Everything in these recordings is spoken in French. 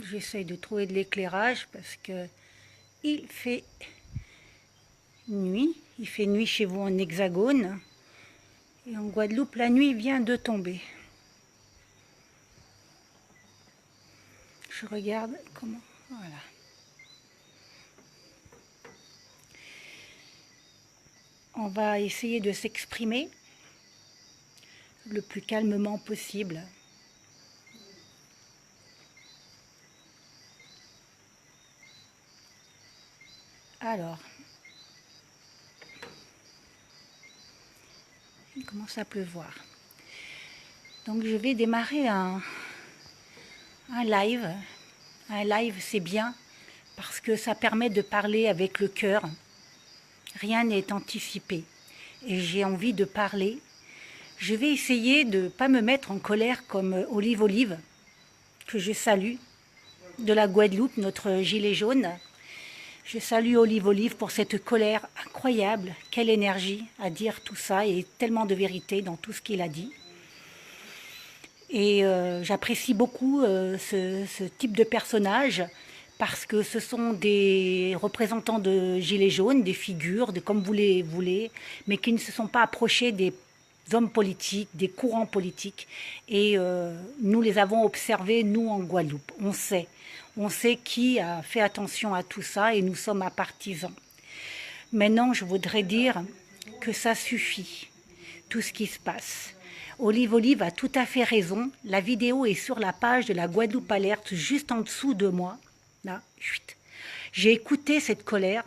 J'essaye de trouver de l'éclairage parce que il fait nuit. Il fait nuit chez vous en Hexagone. Et en Guadeloupe, la nuit vient de tomber. Je regarde comment... Voilà. On va essayer de s'exprimer le plus calmement possible. Alors, il commence à pleuvoir. Donc je vais démarrer un live. Un live, c'est bien parce que ça permet de parler avec le cœur. Rien n'est anticipé. Et j'ai envie de parler. Je vais essayer de ne pas me mettre en colère comme Olive, que je salue, de la Guadeloupe, notre gilet jaune. Je salue Olive pour cette colère incroyable. Quelle énergie à dire tout ça et tellement de vérité dans tout ce qu'il a dit. Et j'apprécie beaucoup ce type de personnage parce que ce sont des représentants de gilets jaunes, des figures, comme vous les voulez, mais qui ne se sont pas approchés des hommes politiques, des courants politiques. Et nous les avons observés, nous, en Guadeloupe. On sait qui a fait attention à tout ça et nous sommes partisans. Maintenant, je voudrais dire que ça suffit, tout ce qui se passe. Olive a tout à fait raison. La vidéo est sur la page de la Guadeloupe Alerte, juste en dessous de moi. Là, chut. J'ai écouté cette colère,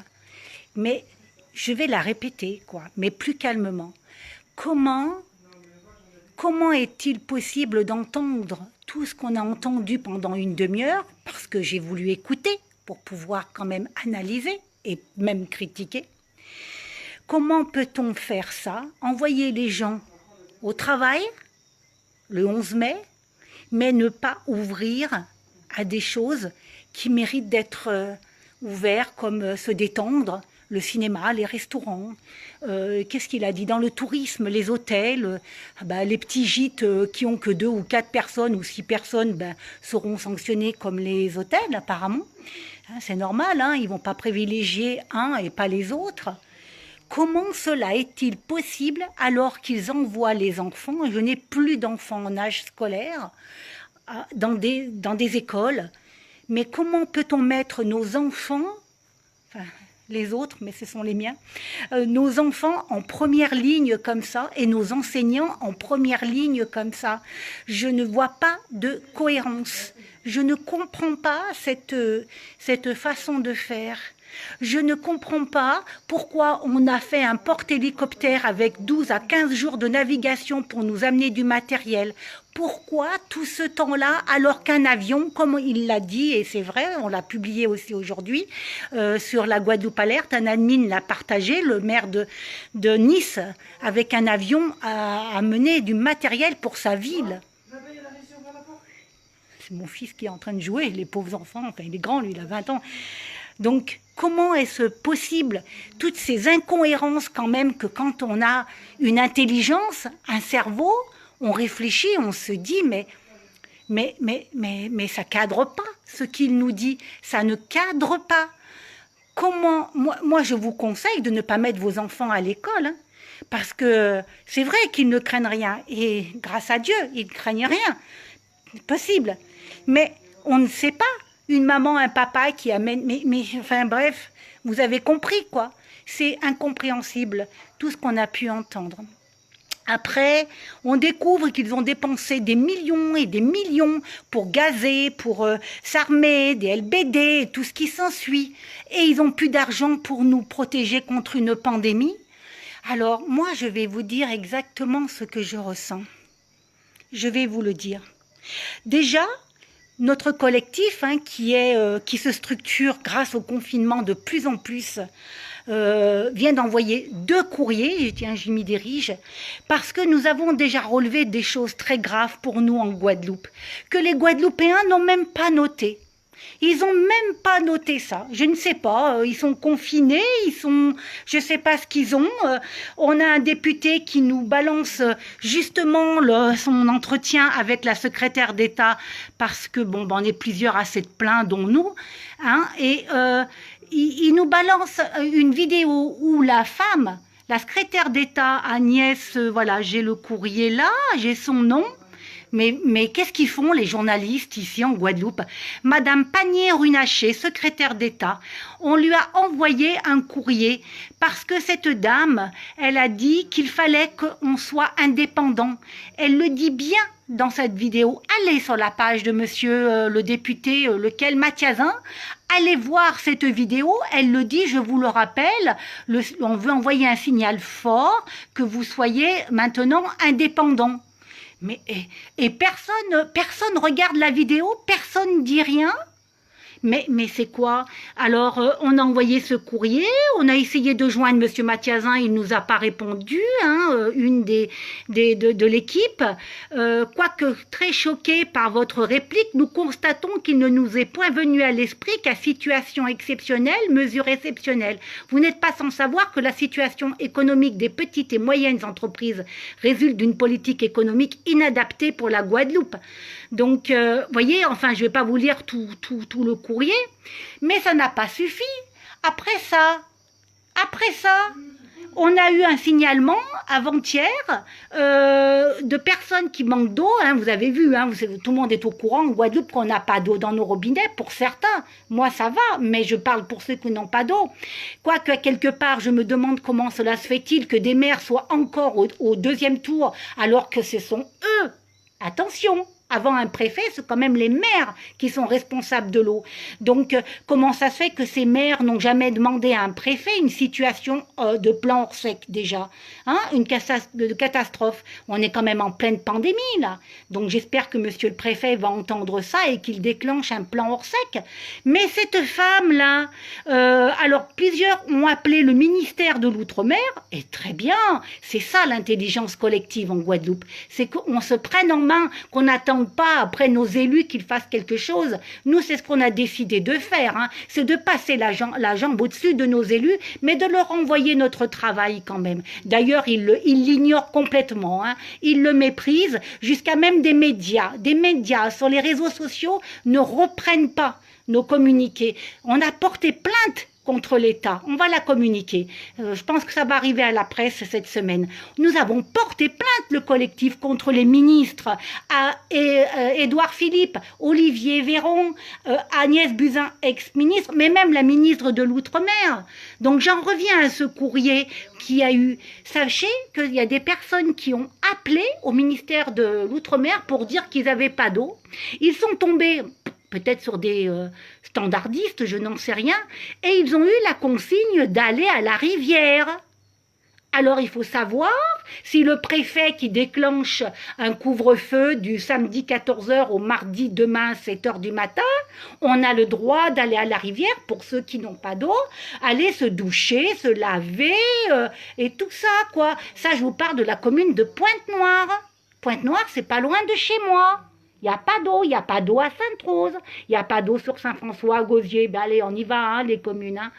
mais je vais la répéter, quoi, mais plus calmement. Comment est-il possible d'entendre tout ce qu'on a entendu pendant une demi-heure, parce que j'ai voulu écouter pour pouvoir quand même analyser et même critiquer. Comment peut-on faire ça? Envoyer les gens au travail le 11 mai, mais ne pas ouvrir à des choses qui méritent d'être ouvertes, comme se détendre, le cinéma, les restaurants, qu'est-ce qu'il a dit? Dans le tourisme, les hôtels, les petits gîtes qui ont que 2 ou 4 personnes ou 6 personnes seront sanctionnés comme les hôtels apparemment. Hein, c'est normal, hein, ils ne vont pas privilégier un et pas les autres. Comment cela est-il possible alors qu'ils envoient les enfants? Je n'ai plus d'enfants en âge scolaire dans des écoles. Mais comment peut-on mettre nos enfants, enfin les autres, mais ce sont les miens, nos enfants en première ligne comme ça et nos enseignants en première ligne comme ça? Je ne vois pas de cohérence. Je ne comprends pas cette façon de faire. Je ne comprends pas pourquoi on a fait un porte-hélicoptère avec 12 à 15 jours de navigation pour nous amener du matériel. Pourquoi tout ce temps-là, alors qu'un avion, comme il l'a dit, et c'est vrai, on l'a publié aussi aujourd'hui, sur la Guadeloupe Alerte, un admin l'a partagé, le maire de Nice, avec un avion a amené du matériel pour sa ville. C'est mon fils qui est en train de jouer, les pauvres enfants, enfin il est grand, lui, il a 20 ans. Donc, comment est-ce possible, toutes ces incohérences quand même, que quand on a une intelligence, un cerveau, on réfléchit, on se dit, mais ça cadre pas, ce qu'il nous dit, ça ne cadre pas. Comment, moi, je vous conseille de ne pas mettre vos enfants à l'école, hein, parce que c'est vrai qu'ils ne craignent rien, et grâce à Dieu, ils ne craignent rien, c'est possible. Mais on ne sait pas. Une maman, un papa qui amène... Mais enfin bref, vous avez compris quoi. C'est incompréhensible, tout ce qu'on a pu entendre. Après, on découvre qu'ils ont dépensé des millions et des millions pour gazer, pour s'armer, des LBD, et tout ce qui s'ensuit. Et ils n'ont plus d'argent pour nous protéger contre une pandémie. Alors, moi, je vais vous dire exactement ce que je ressens. Je vais vous le dire. Déjà, notre collectif, hein, qui se structure grâce au confinement de plus en plus, vient d'envoyer 2 courriers, j'y m'y dirige, parce que nous avons déjà relevé des choses très graves pour nous en Guadeloupe, que les Guadeloupéens n'ont même pas noté. Ils ont même pas noté ça. Je ne sais pas. Ils sont confinés. Je sais pas ce qu'ils ont. On a un député qui nous balance justement son entretien avec la secrétaire d'État parce que bon, ben, on est plusieurs à s'être plaints, dont nous. Hein, et il nous balance une vidéo où la femme, la secrétaire d'État Agnès, voilà, j'ai le courrier là, j'ai son nom. Mais qu'est-ce qu'ils font les journalistes ici en Guadeloupe? Madame Pannier-Runacher, secrétaire d'État, on lui a envoyé un courrier parce que cette dame, elle a dit qu'il fallait qu'on soit indépendant. Elle le dit bien dans cette vidéo. Allez sur la page de monsieur le député, lequel Mathiazin, allez voir cette vidéo, elle le dit, je vous le rappelle, on veut envoyer un signal fort que vous soyez maintenant indépendant. Mais et personne regarde la vidéo, personne dit rien. Mais c'est quoi? Alors, on a envoyé ce courrier, on a essayé de joindre monsieur Mathiazin, il nous a pas répondu, hein, une de l'équipe. Quoique très choqué par votre réplique, nous constatons qu'il ne nous est point venu à l'esprit qu'à situation exceptionnelle, mesure exceptionnelle. Vous n'êtes pas sans savoir que la situation économique des petites et moyennes entreprises résulte d'une politique économique inadaptée pour la Guadeloupe. Donc, voyez, enfin, je ne vais pas vous lire tout le courrier, mais ça n'a pas suffi. Après ça, on a eu un signalement avant-hier de personnes qui manquent d'eau. Hein, vous avez vu, hein, tout le monde est au courant en Guadeloupe qu'on n'a pas d'eau dans nos robinets. Pour certains, moi ça va, mais je parle pour ceux qui n'ont pas d'eau. Quoique quelque part, je me demande comment cela se fait-il que des maires soient encore au deuxième tour alors que ce sont eux. Attention, avant un préfet, c'est quand même les maires qui sont responsables de l'eau. Donc, comment ça se fait que ces maires n'ont jamais demandé à un préfet une situation de plan hors sec déjà, hein, une catastrophe. On est quand même en pleine pandémie, là. Donc, j'espère que monsieur le préfet va entendre ça et qu'il déclenche un plan hors sec. Mais cette femme-là, alors, plusieurs ont appelé le ministère de l'Outre-mer, et très bien, c'est ça l'intelligence collective en Guadeloupe. C'est qu'on se prenne en main, qu'on attend pas après nos élus qu'ils fassent quelque chose. Nous, c'est ce qu'on a décidé de faire, hein. C'est de passer la jambe au-dessus de nos élus, mais de leur envoyer notre travail quand même. D'ailleurs, ils l'ignorent complètement, hein. Ils le méprisent, jusqu'à même des médias. Des médias sur les réseaux sociaux ne reprennent pas nos communiqués. On a porté plainte contre l'État. On va la communiquer. Je pense que ça va arriver à la presse cette semaine. Nous avons porté plainte, le collectif, contre les ministres, Édouard Philippe, Olivier Véran, Agnès Buzyn, ex-ministre, mais même la ministre de l'Outre-mer. Donc j'en reviens à ce courrier qui a eu. Sachez qu'il y a des personnes qui ont appelé au ministère de l'Outre-mer pour dire qu'ils n'avaient pas d'eau. Ils sont tombés peut-être sur des standardistes, je n'en sais rien, et ils ont eu la consigne d'aller à la rivière. Alors il faut savoir si le préfet qui déclenche un couvre-feu du samedi 14h au mardi demain 7h du matin, on a le droit d'aller à la rivière pour ceux qui n'ont pas d'eau, aller se doucher, se laver et tout ça quoi. Ça je vous parle de la commune de Pointe-Noire. Pointe-Noire c'est pas loin de chez moi. Il n'y a pas d'eau, il n'y a pas d'eau à Sainte-Rose, il n'y a pas d'eau sur Saint-François, à Gosier. Ben allez, on y va, hein, les communes. Hein.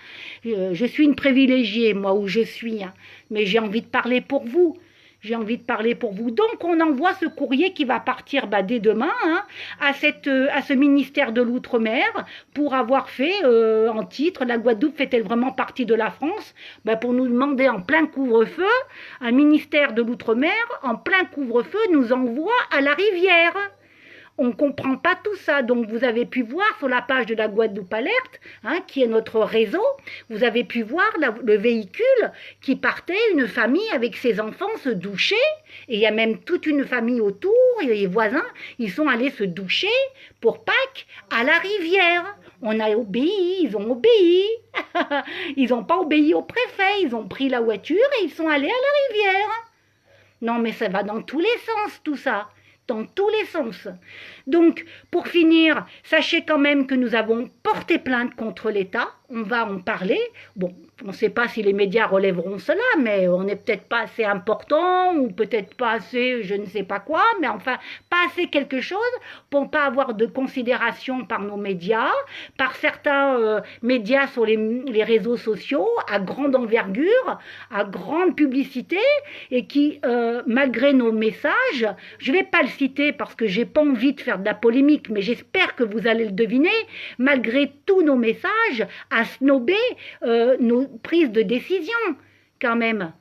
Je suis une privilégiée, moi, où je suis. Hein. Mais j'ai envie de parler pour vous. J'ai envie de parler pour vous. Donc, on envoie ce courrier qui va partir dès demain hein, à ce ministère de l'Outre-mer pour avoir fait en titre « La Guadeloupe fait-elle vraiment partie de la France ?» Pour nous demander en plein couvre-feu, un ministère de l'Outre-mer en plein couvre-feu nous envoie à la rivière. On ne comprend pas tout ça. Donc, vous avez pu voir sur la page de la Guadeloupe Alerte, hein, qui est notre réseau, vous avez pu voir le véhicule qui partait, une famille avec ses enfants se doucher. Et il y a même toute une famille autour, et les voisins, ils sont allés se doucher pour Pâques à la rivière. On a obéi, ils ont obéi. Ils n'ont pas obéi au préfet, ils ont pris la voiture et ils sont allés à la rivière. Non, mais ça va dans tous les sens, tout ça. dans tous les sens. Donc, pour finir, sachez quand même que nous avons porté plainte contre l'État. On va en parler. Bon, on ne sait pas si les médias relèveront cela, mais on n'est peut-être pas assez important ou peut-être pas assez je ne sais pas quoi, mais enfin, pas assez quelque chose pour ne pas avoir de considération par nos médias, par certains médias sur les réseaux sociaux à grande envergure, à grande publicité et qui, malgré nos messages, je ne vais pas le citer parce que j'ai pas envie de faire de la polémique, mais j'espère que vous allez le deviner, malgré tous nos messages, à snober nos prises de décision, quand même.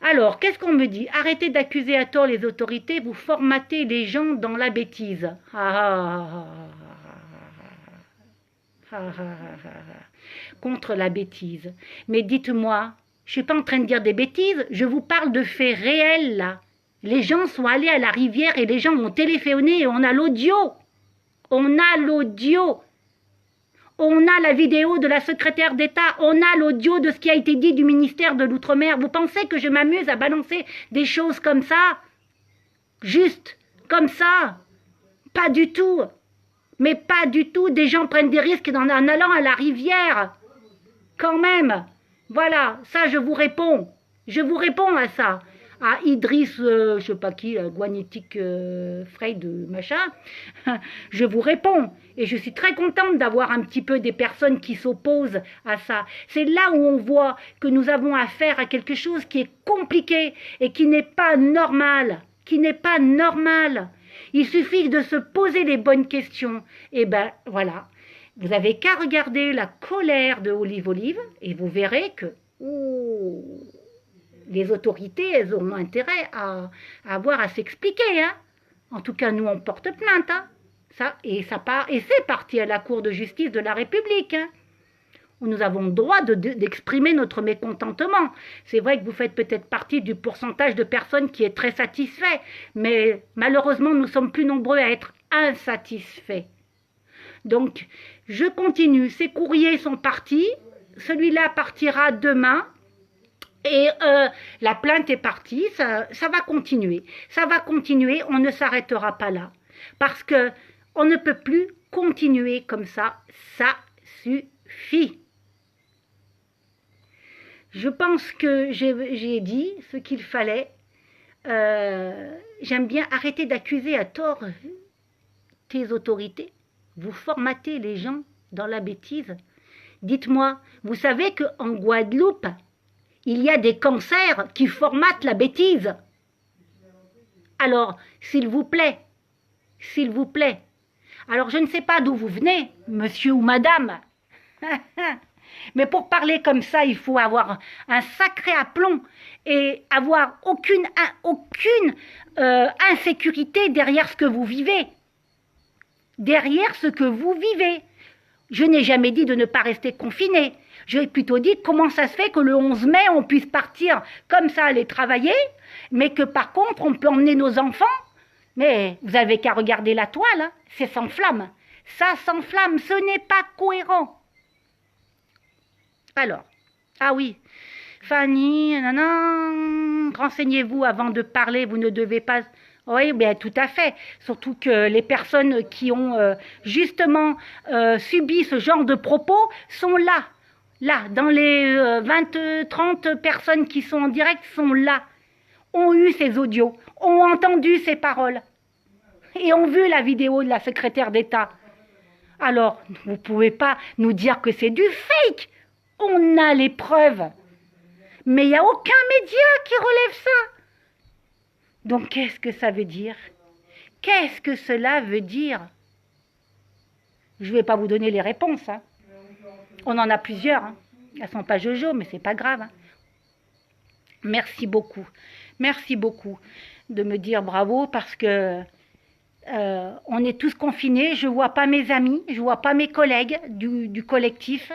Alors, qu'est-ce qu'on me dit? Arrêtez d'accuser à tort les autorités, vous formatez les gens dans la bêtise. Contre la bêtise. Mais dites-moi, je ne suis pas en train de dire des bêtises, je vous parle de faits réels, là. Les gens sont allés à la rivière et les gens ont téléphoné et on a l'audio. On a l'audio. On a la vidéo de la secrétaire d'État. On a l'audio de ce qui a été dit du ministère de l'Outre-mer. Vous pensez que je m'amuse à balancer des choses comme ça? Juste comme ça? Pas du tout. Mais pas du tout. Des gens prennent des risques en allant à la rivière. Quand même. Voilà, ça je vous réponds. Je vous réponds à ça. À Idriss, je sais pas qui, Guanitic Freyd, machin, je vous réponds. Et je suis très contente d'avoir un petit peu des personnes qui s'opposent à ça. C'est là où on voit que nous avons affaire à quelque chose qui est compliqué et qui n'est pas normal. Qui n'est pas normal. Il suffit de se poser les bonnes questions. Et ben voilà. Vous avez qu'à regarder la colère de Olive Olive et vous verrez que... les autorités, elles auront intérêt à avoir à s'expliquer. Hein. En tout cas, nous, on porte plainte. Hein. Et c'est parti à la Cour de justice de la République. Hein. Où nous avons le droit d'exprimer notre mécontentement. C'est vrai que vous faites peut-être partie du pourcentage de personnes qui est très satisfait, mais malheureusement, nous sommes plus nombreux à être insatisfaits. Donc, je continue. Ces courriers sont partis. Celui-là partira demain. Et la plainte est partie, ça va continuer. Ça va continuer, on ne s'arrêtera pas là. Parce que on ne peut plus continuer comme ça suffit. Je pense que j'ai dit ce qu'il fallait. J'aime bien arrêter d'accuser à tort tes autorités. Vous formatez les gens dans la bêtise. Dites-moi, vous savez qu'en Guadeloupe, il y a des cancers qui formatent la bêtise. Alors, s'il vous plaît, alors je ne sais pas d'où vous venez, monsieur ou madame, mais pour parler comme ça, il faut avoir un sacré aplomb et avoir aucune insécurité derrière ce que vous vivez. Derrière ce que vous vivez. Je n'ai jamais dit de ne pas rester confiné. J'ai plutôt dit comment ça se fait que le 11 mai, on puisse partir comme ça, aller travailler, mais que par contre, on peut emmener nos enfants. Mais vous avez qu'à regarder la toile, hein, c'est sans flamme. Ça s'enflamme, ce n'est pas cohérent. Alors, ah oui, Fanny, renseignez-vous avant de parler, vous ne devez pas... Oui, bien tout à fait. Surtout que les personnes qui ont justement subi ce genre de propos sont là. Là, dans les 20-30 personnes qui sont en direct sont là. Ont eu ces audios, ont entendu ces paroles et ont vu la vidéo de la secrétaire d'État. Alors, vous ne pouvez pas nous dire que c'est du fake. On a les preuves. Mais il n'y a aucun média qui relève ça. Donc, qu'est-ce que ça veut dire? Qu'est-ce que cela veut dire? Je ne vais pas vous donner les réponses. Hein. On en a plusieurs. Hein. Elles ne sont pas jojo, mais ce n'est pas grave. Hein. Merci beaucoup. Merci beaucoup de me dire bravo parce que on est tous confinés. Je ne vois pas mes amis, je ne vois pas mes collègues du collectif.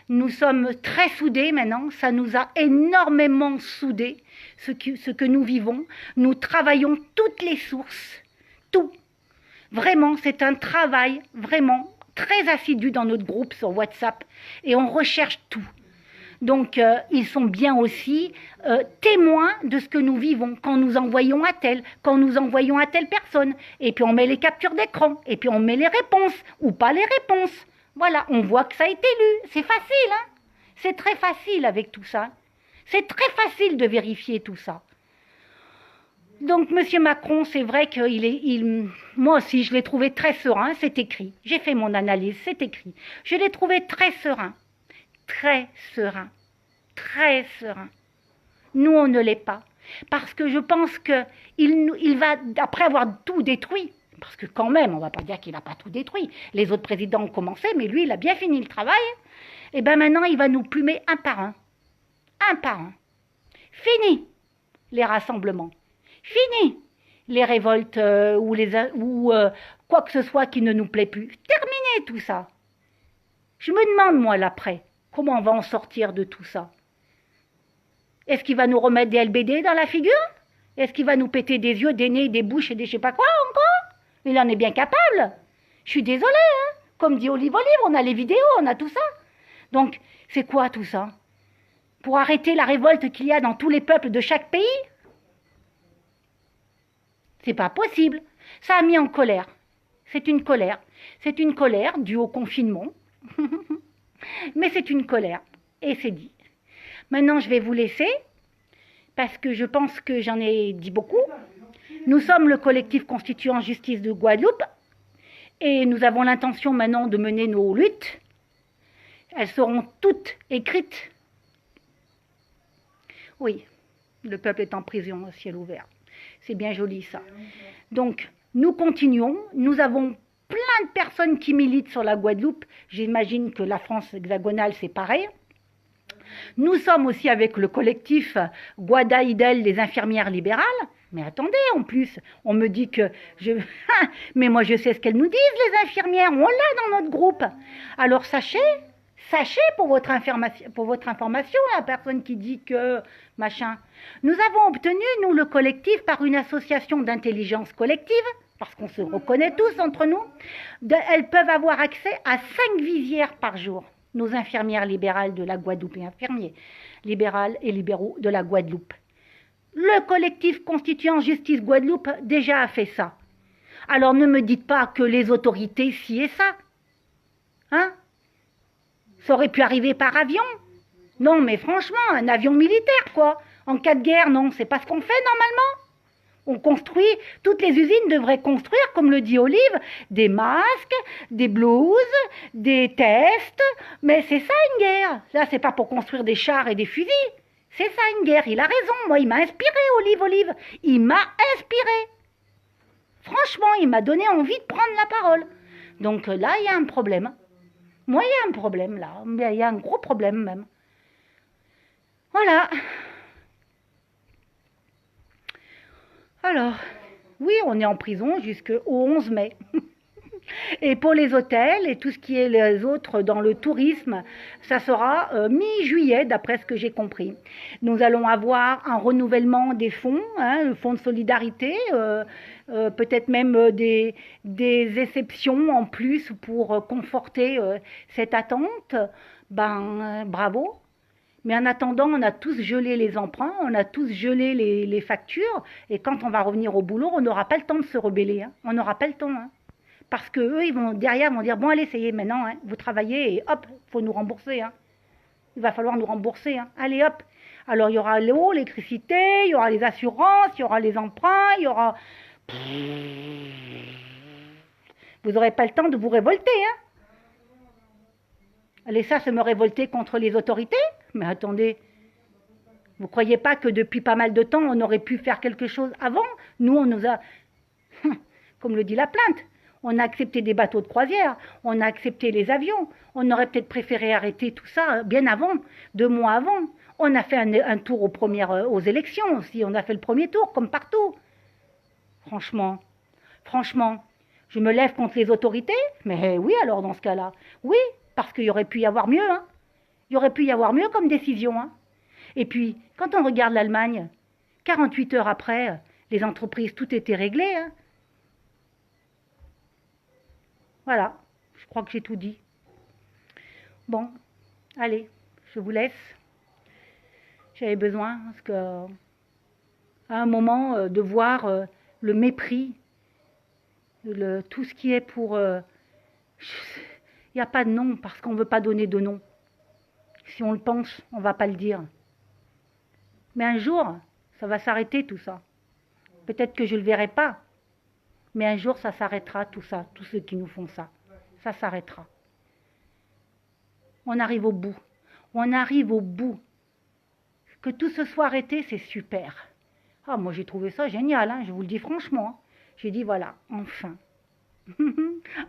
Nous sommes très soudés maintenant. Ça nous a énormément soudés. Ce que nous vivons, nous travaillons toutes les sources, tout. Vraiment, c'est un travail vraiment très assidu dans notre groupe sur WhatsApp et on recherche tout. Donc, ils sont bien aussi témoins de ce que nous vivons quand nous envoyons à tel, quand nous envoyons à telle personne. Et puis, on met les captures d'écran. Et puis, on met les réponses ou pas les réponses. Voilà, on voit que ça a été lu. C'est facile, hein? C'est très facile avec tout ça. C'est très facile de vérifier tout ça. Donc, M. Macron, c'est vrai que moi aussi, je l'ai trouvé très serein, c'est écrit. J'ai fait mon analyse, c'est écrit. Je l'ai trouvé très serein. Très serein. Très serein. Nous, on ne l'est pas. Parce que je pense qu'il va, après avoir tout détruit, parce que quand même, on ne va pas dire qu'il n'a pas tout détruit. Les autres présidents ont commencé, mais lui, il a bien fini le travail. Et bien maintenant, il va nous plumer un par un. Un par un. Fini les rassemblements. Fini les révoltes ou quoi que ce soit qui ne nous plaît plus. Terminé tout ça. Je me demande, moi, l'après, comment on va en sortir de tout ça? Est-ce qu'il va nous remettre des LBD dans la figure? Est-ce qu'il va nous péter des yeux, des nez, des bouches et des je sais pas quoi encore? Il en est bien capable. Je suis désolée, hein. Comme dit Olive Olive, on a les vidéos, on a tout ça. Donc, c'est quoi tout ça? Pour arrêter la révolte qu'il y a dans tous les peuples de chaque pays? C'est pas possible. Ça a mis en colère. C'est une colère. C'est une colère due au confinement. Mais c'est une colère. Et c'est dit. Maintenant, je vais vous laisser parce que je pense que j'en ai dit beaucoup. Nous sommes le collectif constituant Justice de Guadeloupe et nous avons l'intention maintenant de mener nos luttes. Elles seront toutes écrites. Oui, le peuple est en prison au ciel ouvert. C'est bien joli ça. Donc, nous continuons. Nous avons plein de personnes qui militent sur la Guadeloupe. J'imagine que la France hexagonale, c'est pareil. Nous sommes aussi avec le collectif Guadaïdel des infirmières libérales. Mais attendez, en plus, on me dit que mais moi je sais ce qu'elles nous disent, les infirmières. On l'a dans notre groupe. Alors sachez pour votre information, la personne qui dit que machin. Nous avons obtenu, nous, le collectif, par une association d'intelligence collective, parce qu'on se reconnaît tous entre nous, elles peuvent avoir accès à 5 visières par jour. Nos infirmières libérales de la Guadeloupe et infirmiers libérales et libéraux de la Guadeloupe. Le collectif constituant Justice Guadeloupe déjà a fait ça. Alors ne me dites pas que les autorités ci et ça. Hein? Ça aurait pu arriver par avion. Non, mais franchement, un avion militaire, quoi. En cas de guerre, non, c'est pas ce qu'on fait normalement. On construit, toutes les usines devraient construire, comme le dit Olive, des masques, des blouses, des tests. Mais c'est ça une guerre. Là, c'est pas pour construire des chars et des fusils. C'est ça une guerre. Il a raison. Moi, il m'a inspiré, Olive. Il m'a inspiré. Franchement, il m'a donné envie de prendre la parole. Donc là, il y a un problème. Moi, il y a un problème là. Il y a un gros problème même. Voilà. Alors, oui, on est en prison jusqu'au 11 mai. Et pour les hôtels et tout ce qui est les autres dans le tourisme, ça sera mi-juillet, d'après ce que j'ai compris. Nous allons avoir un renouvellement des fonds, hein, le fonds de solidarité, peut-être même des exceptions en plus pour conforter cette attente. Bravo. Mais en attendant, on a tous gelé les emprunts, on a tous gelé les factures, et quand on va revenir au boulot, on n'aura pas le temps de se rebeller. Hein. On n'aura pas le temps. Hein. Parce qu'eux, ils vont derrière vont dire, bon, allez, ça y est, maintenant, hein, vous travaillez, et hop, il faut nous rembourser. Hein. Il va falloir nous rembourser. Hein. Allez, hop. Alors, il y aura l'eau, l'électricité, il y aura les assurances, il y aura les emprunts, il y aura... Vous n'aurez pas le temps de vous révolter. Hein. Allez, ça, c'est me révolter contre les autorités? Mais attendez, vous ne croyez pas que depuis pas mal de temps, on aurait pu faire quelque chose avant? Nous, on nous a, comme le dit la plainte, on a accepté des bateaux de croisière, on a accepté les avions, on aurait peut-être préféré arrêter tout ça bien avant, 2 mois avant. On a fait un tour aux élections aussi, on a fait le premier tour, comme partout. Franchement, je me lève contre les autorités? Mais oui, alors dans ce cas-là, oui, parce qu'il y aurait pu y avoir mieux, hein. Il y aurait pu y avoir mieux comme décision. Hein. Et puis, quand on regarde l'Allemagne, 48 heures après, les entreprises, tout était réglé. Hein. Voilà, je crois que j'ai tout dit. Bon, allez, je vous laisse. J'avais besoin, parce que à un moment, de voir le mépris, tout ce qui est pour... il n'y a pas de nom, parce qu'on ne veut pas donner de nom. Si on le pense, on ne va pas le dire. Mais un jour, ça va s'arrêter tout ça. Peut-être que je ne le verrai pas, mais un jour, ça s'arrêtera tout ça, tous ceux qui nous font ça. Ça s'arrêtera. On arrive au bout. On arrive au bout. Que tout ce soit arrêté, c'est super. Ah, moi, j'ai trouvé ça génial, hein, je vous le dis franchement. J'ai dit, voilà, enfin.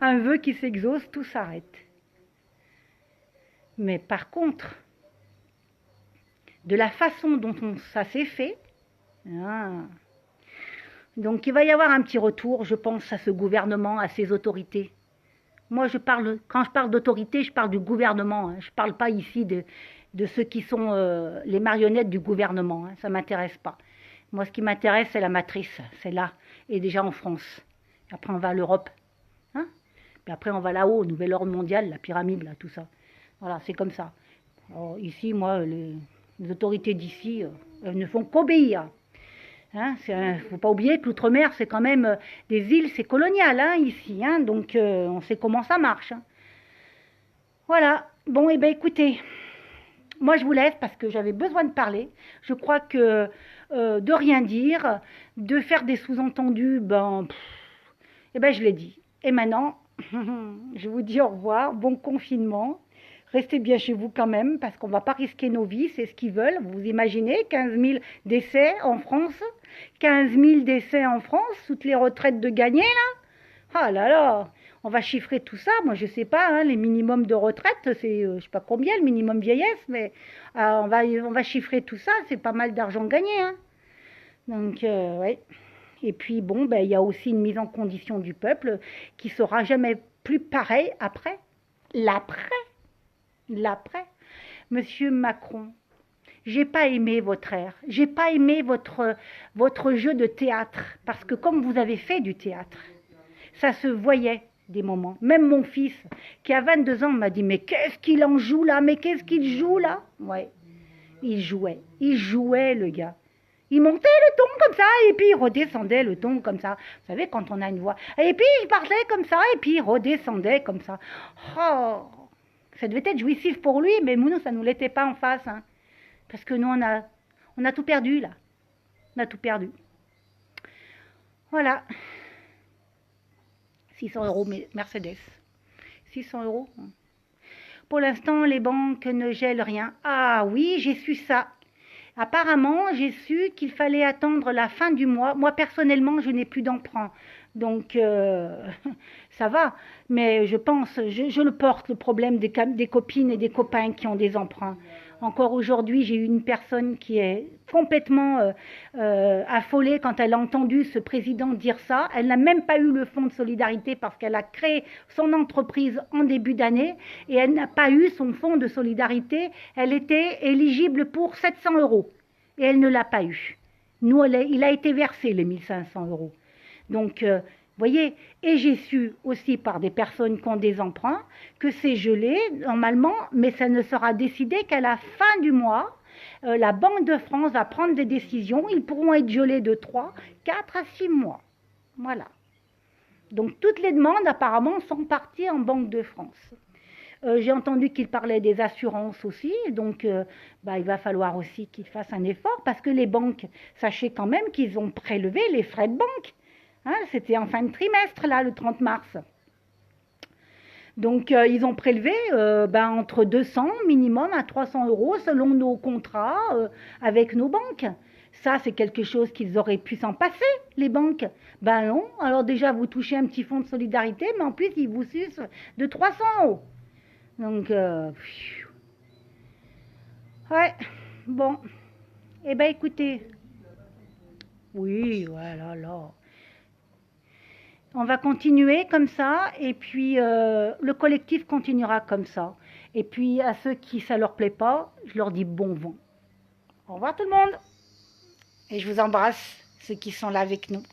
Un vœu qui s'exauce, tout s'arrête. Mais par contre, de la façon dont ça s'est fait, donc il va y avoir un petit retour, je pense, à ce gouvernement, à ces autorités. Moi, quand je parle d'autorité, je parle du gouvernement. Hein. Je ne parle pas ici de ceux qui sont les marionnettes du gouvernement. Hein. Ça ne m'intéresse pas. Moi, ce qui m'intéresse, c'est la matrice. C'est là. Et déjà en France. Après, on va à l'Europe. Hein. Puis après, on va là-haut, au nouvel ordre mondial, la pyramide, là, tout ça. Voilà, c'est comme ça. Alors, ici, moi, les autorités d'ici, elles ne font qu'obéir. Hein, faut pas oublier que l'outre-mer, c'est quand même des îles, c'est colonial hein, ici, hein, donc on sait comment ça marche. Hein. Voilà, bon, et bien écoutez, moi je vous laisse parce que j'avais besoin de parler. Je crois que de rien dire, de faire des sous-entendus, je l'ai dit. Et maintenant, je vous dis au revoir, bon confinement. Restez bien chez vous quand même, parce qu'on ne va pas risquer nos vies, c'est ce qu'ils veulent. Vous imaginez, 15 000 décès en France, 15 000 décès en France, toutes les retraites de gagner, là. Ah là là, on va chiffrer tout ça. Moi, je ne sais pas, hein, les minimums de retraite, c'est, je ne sais pas combien, le minimum vieillesse, mais on va chiffrer tout ça, c'est pas mal d'argent gagné. Hein. Donc, ouais. Et puis, bon, il y a aussi une mise en condition du peuple qui ne sera jamais plus pareil après. L'après. Monsieur Macron, j'ai pas aimé votre air, j'ai pas aimé votre jeu de théâtre, parce que comme vous avez fait du théâtre, ça se voyait des moments. Même mon fils, qui a 22 ans, m'a dit, mais qu'est-ce qu'il en joue là? Mais qu'est-ce qu'il joue là? Ouais, il jouait le gars. Il montait le ton comme ça, et puis il redescendait le ton comme ça. Vous savez, quand on a une voix. Et puis il parlait comme ça, et puis il redescendait comme ça. Oh, ça devait être jouissif pour lui, mais nous, ça ne nous l'était pas en face. Hein. Parce que nous, on a tout perdu, là. On a tout perdu. Voilà. 600 euros, Mercedes. 600 euros. Pour l'instant, les banques ne gèlent rien. Ah oui, j'ai su ça. Apparemment, j'ai su qu'il fallait attendre la fin du mois. Moi, personnellement, je n'ai plus d'emprunt. Donc, ça va. Mais je pense, je le porte, le problème des copines et des copains qui ont des emprunts. Encore aujourd'hui, j'ai eu une personne qui est complètement affolée quand elle a entendu ce président dire ça. Elle n'a même pas eu le fonds de solidarité parce qu'elle a créé son entreprise en début d'année et elle n'a pas eu son fonds de solidarité. Elle était éligible pour 700 euros et elle ne l'a pas eu. Nous, il a été versé les 1500 euros. Donc, voyez, et j'ai su aussi par des personnes qui ont des emprunts que c'est gelé normalement, mais ça ne sera décidé qu'à la fin du mois. La Banque de France va prendre des décisions. Ils pourront être gelés de 3, 4 à 6 mois. Voilà. Donc toutes les demandes apparemment sont parties en Banque de France. J'ai entendu qu'il parlait des assurances aussi, donc il va falloir aussi qu'ils fassent un effort parce que les banques, sachez quand même qu'ils ont prélevé les frais de banque. Hein, c'était en fin de trimestre, là, le 30 mars. Donc, ils ont prélevé entre 200 minimum à 300 euros selon nos contrats avec nos banques. Ça, c'est quelque chose qu'ils auraient pu s'en passer, les banques. Ben non, alors déjà, vous touchez un petit fonds de solidarité, mais en plus, ils vous sucent de 300 euros. Donc, ouais, bon. Eh bien, écoutez. Oui, voilà, là. On va continuer comme ça, et puis le collectif continuera comme ça. Et puis à ceux qui ça leur plaît pas, je leur dis bon vent. Au revoir tout le monde. Et je vous embrasse, ceux qui sont là avec nous.